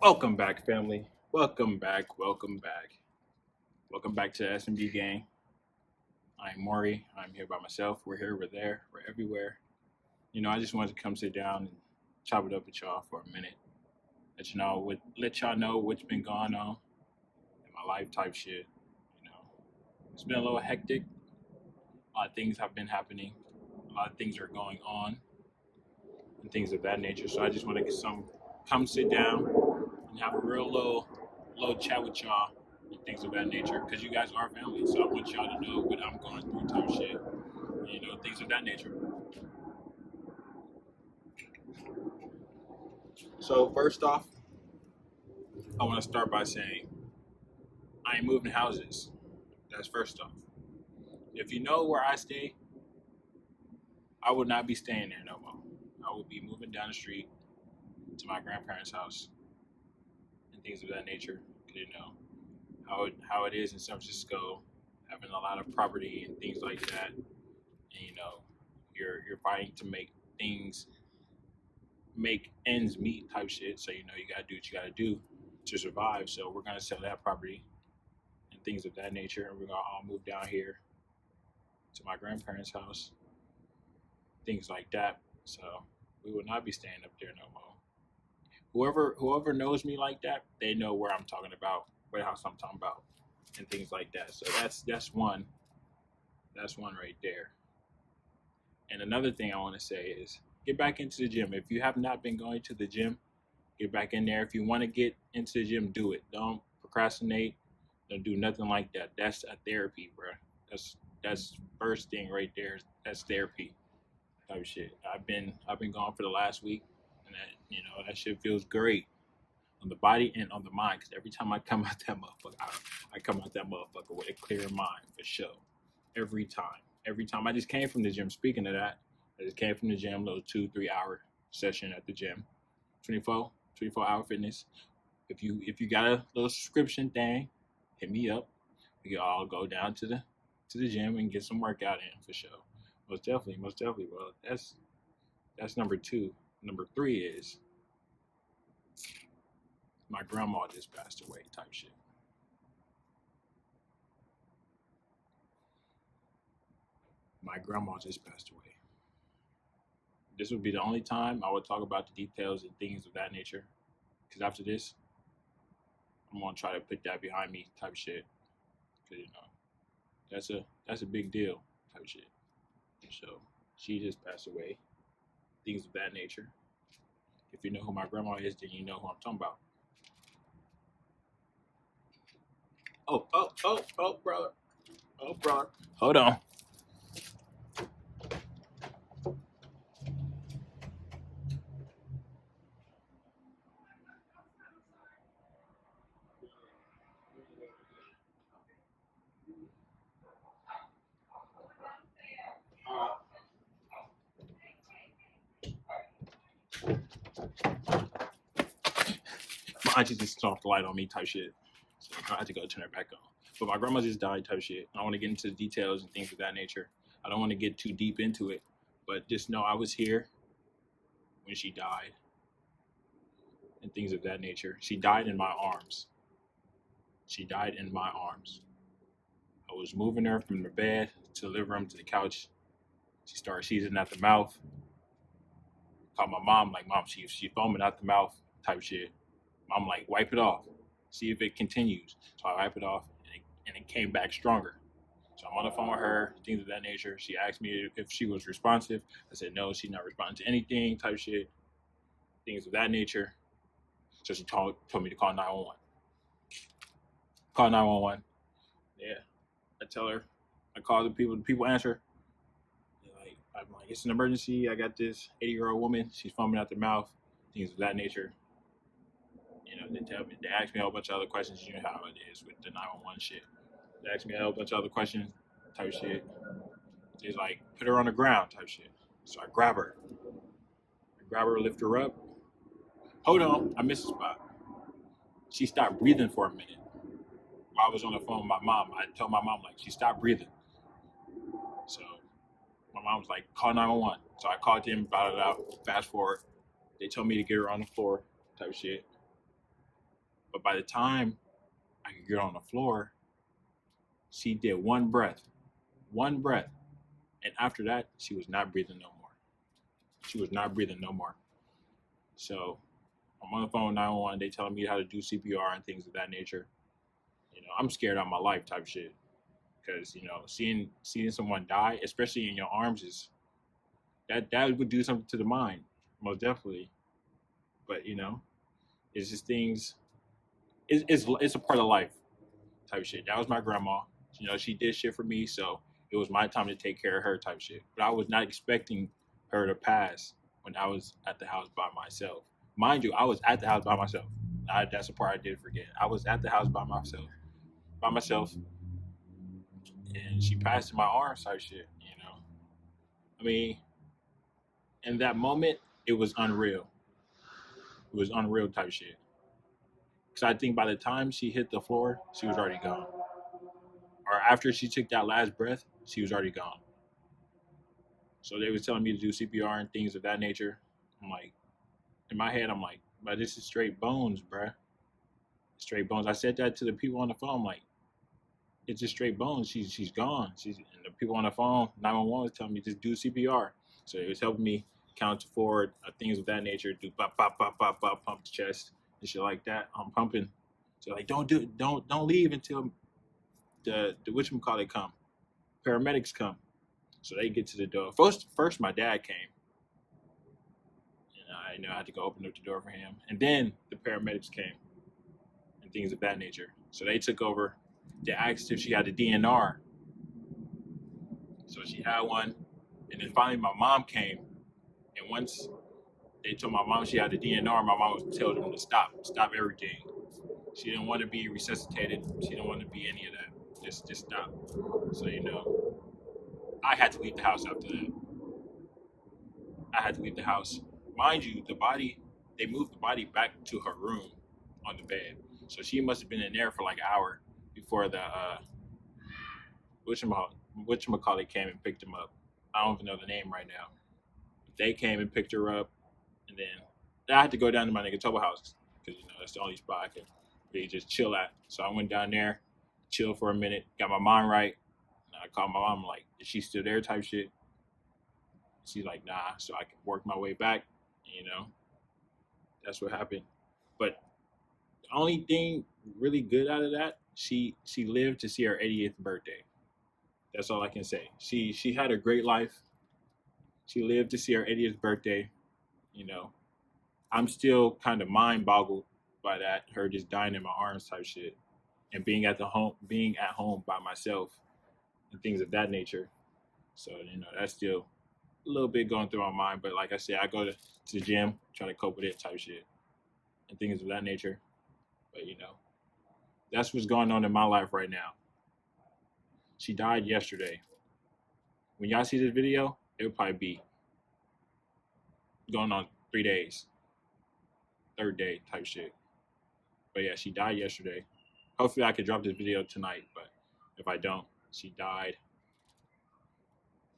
Welcome back, family. Welcome back. Welcome back. Welcome back to the SMG gang. I'm Maury. I'm here by myself. We're here, we're there, we're everywhere. I just wanted to come sit down and chop it up with y'all for a minute. Let y'all know what's been going on in my life type shit. You know, it's been a little hectic. A lot of things have been happening. A lot of things are going on and things of that nature. So I just want to come sit down and have a real little chat with y'all and things of that nature because you guys are family. So I want y'all to know what I'm going through type shit, things of that nature. So first off, I want to start by saying I ain't moving houses. That's first off. If you know where I stay, I would not be staying there no more. I would be moving down the street to my grandparents' house and things of that nature. You know how it is in San Francisco, having a lot of property and things like that. And, you're fighting to make ends meet type shit. So you gotta do what you gotta do to survive. So we're gonna sell that property and things of that nature, and we're gonna all move down here to my grandparents' house, things like that. So we will not be staying up there no more. Whoever knows me like that, they know where I'm talking about, what house I'm talking about, and things like that. So that's one. That's one right there. And another thing I want to say is get back into the gym. If you have not been going to the gym, get back in there. If you want to get into the gym, do it. Don't procrastinate. Don't do nothing like that. That's a therapy, bro. That's first thing right there. That's therapy type shit. I've been gone for the last week, and that shit feels great on the body and on the mind. Because every time I come out that motherfucker, I come out that motherfucker with a clear mind for sure. Every time. Every time. I just came from the gym. Speaking of that, I just came from the gym, little 2-3 hour session at the gym. 24 hour fitness. If you got a little subscription thing, hit me up. We can all go down to the gym and get some workout in for sure. Most definitely. Well, that's number two. Number three is my grandma just passed away type shit. My grandma just passed away. This would be the only time I would talk about the details and things of that nature. Because after this, I'm gonna try to put that behind me type shit. Because that's a big deal type shit. So she just passed away. Things of that nature. If you know who my grandma is, then you know who I'm talking about. Oh, brother. Oh, brother. Hold on. My auntie just turned off the light on me type shit. So I had to go turn it back on. But my grandma just died type shit. I don't want to get into the details and things of that nature. I don't want to get too deep into it. But just know I was here when she died and things of that nature. She died in my arms. She died in my arms. I was moving her from the bed to the living room to the couch. She started seizing at the mouth. Called my mom, like, Mom, she foaming out the mouth type shit. Mom, like, wipe it off. See if it continues. So I wipe it off, and it came back stronger. So I'm on the phone with her, things of that nature. She asked me if she was responsive. I said, no, she's not responding to anything type shit, things of that nature. So she told me to call 911. Call 911. Yeah. I tell her, I call the people answer. I'm like, it's an emergency. I got this 80-year-old woman. She's foaming out the mouth, things of that nature. They ask me a whole bunch of other questions. You know how it is with the 911 shit. They ask me a whole bunch of other questions type shit. It's like, put her on the ground type shit. So I grab her. Lift her up. Hold on, I missed a spot. She stopped breathing for a minute. While I was on the phone with my mom, I told my mom, like, she stopped breathing. So my mom was like, call 911. So I called them, brought it out, fast forward. They told me to get her on the floor type shit. But by the time I could get on the floor, she did one breath, and after that, she was not breathing no more. She was not breathing no more. So I'm on the phone with 911. They telling me how to do CPR and things of that nature. I'm scared out of my life type shit. Because seeing someone die, especially in your arms, is that would do something to the mind, most definitely. But it's just things. It's a part of life type shit. That was my grandma. She did shit for me, so it was my time to take care of her type shit. But I was not expecting her to pass when I was at the house by myself. Mind you, I was at the house by myself. That's the part I did forget. I was at the house by myself, and she passed in my arms type shit. I mean, in that moment, it was unreal. It was unreal type shit. Because I think by the time she hit the floor, she was already gone. Or after she took that last breath, she was already gone. So they was telling me to do CPR and things of that nature. I'm like, in my head, I'm like, but this is straight bones, bruh. Straight bones. I said that to the people on the phone. I'm like, it's just straight bones. She's gone. And the people on the phone, 911 was telling me just do CPR. So it was helping me count to forward, things of that nature. Do pop, pop, pop, pop, pop, pump the chest and shit like that. I'm pumping. So like, don't leave until the whatchamacallit come. Paramedics come. So they get to the door. First my dad came. And I had to go open up the door for him. And then the paramedics came and things of that nature. So they took over. They asked if she had a DNR. So she had one. And then finally my mom came. And once they told my mom she had a DNR, my mom was telling them to stop everything. She didn't want to be resuscitated. She didn't want to be any of that. Just stop. So I had to leave the house after that. I had to leave the house. Mind you, they moved the body back to her room on the bed. So she must have been in there for like an hour before the whatchamacallit came and picked him up. I don't even know the name right now. They came and picked her up, and then I had to go down to my nigga Toba house because that's the only spot I could really just chill at. So I went down there, chilled for a minute, got my mind right. And I called my mom like, is she still there type shit? She's like, nah. So I could work my way back. That's what happened. But the only thing really good out of that, she lived to see her 80th birthday. That's all I can say. She had a great life. She lived to see her 80th birthday. I'm still kind of mind boggled by that, her just dying in my arms type shit, and being at home by myself and things of that nature. So that's still a little bit going through my mind. But like I said, I go to the gym, try to cope with it type shit and things of that nature. But that's what's going on in my life right now. She died yesterday. When y'all see this video, it'll probably be going on 3 days. Third day type shit. But yeah, she died yesterday. Hopefully I could drop this video tonight, but if I don't, she died.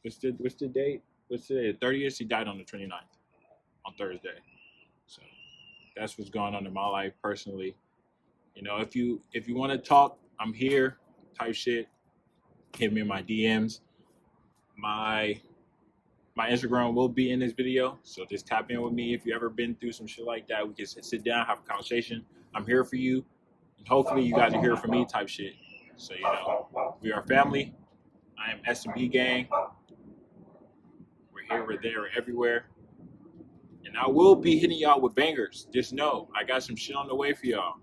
What's the date? What's the 30th? She died on the 29th, on Thursday. So that's what's going on in my life personally. If you want to talk, I'm here type shit. Hit me in my DMs. My Instagram will be in this video, so just tap in with me if you ever been through some shit like that. We can sit down, have a conversation. I'm here for you, and hopefully you guys are here for me type shit. So we are family. I am S&B gang. We're here, we're there, we're everywhere, and I will be hitting y'all with bangers. Just know I got some shit on the way for y'all.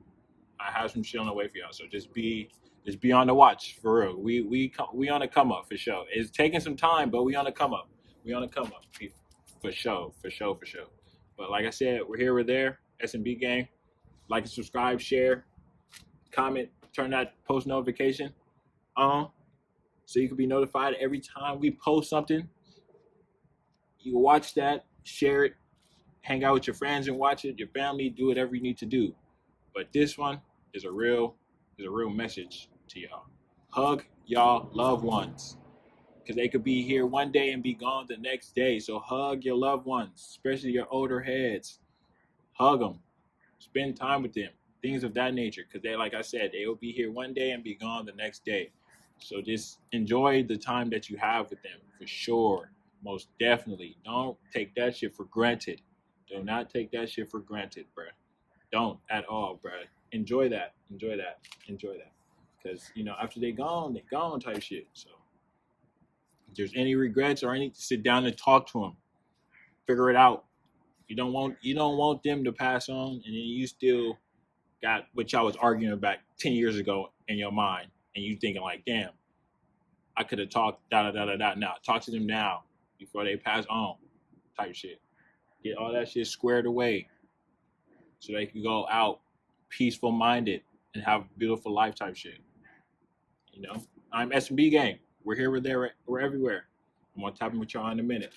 I have some shit on the way for y'all, so just be on the watch for real. We on the come up for sure. It's taking some time, but we on the come up. We on the come up for sure. But like I said, we're here, we're there. S&B gang. Like and subscribe, share, comment, turn that post notification on so you can be notified every time we post something. You watch that, share it, hang out with your friends and watch it. Your family, do whatever you need to do. But this one is a real message to y'all. Hug y'all loved ones, because they could be here one day and be gone the next day. So hug your loved ones, especially your older heads. Hug them. Spend time with them. things of that nature. Because they, like I said, they will be here one day and be gone the next day. So just enjoy the time that you have with them, for sure. Most definitely. Don't take that shit for granted. Do not take that shit for granted, bruh. Don't at all, bruh. Enjoy that. Enjoy that. Enjoy that. Because, after they gone type shit. So if there's any regrets or anything, sit down and talk to them. Figure it out. You don't want them to pass on, and then you still got what y'all was arguing about 10 years ago in your mind, and you thinking like, damn, I could have talked da. Now talk to them now before they pass on, type shit. Get all that shit squared away so they can go out peaceful minded and have a beautiful life, type shit. I'm S&B Gang. We're here, we're there, we're everywhere. I'm gonna tap in with y'all in a minute.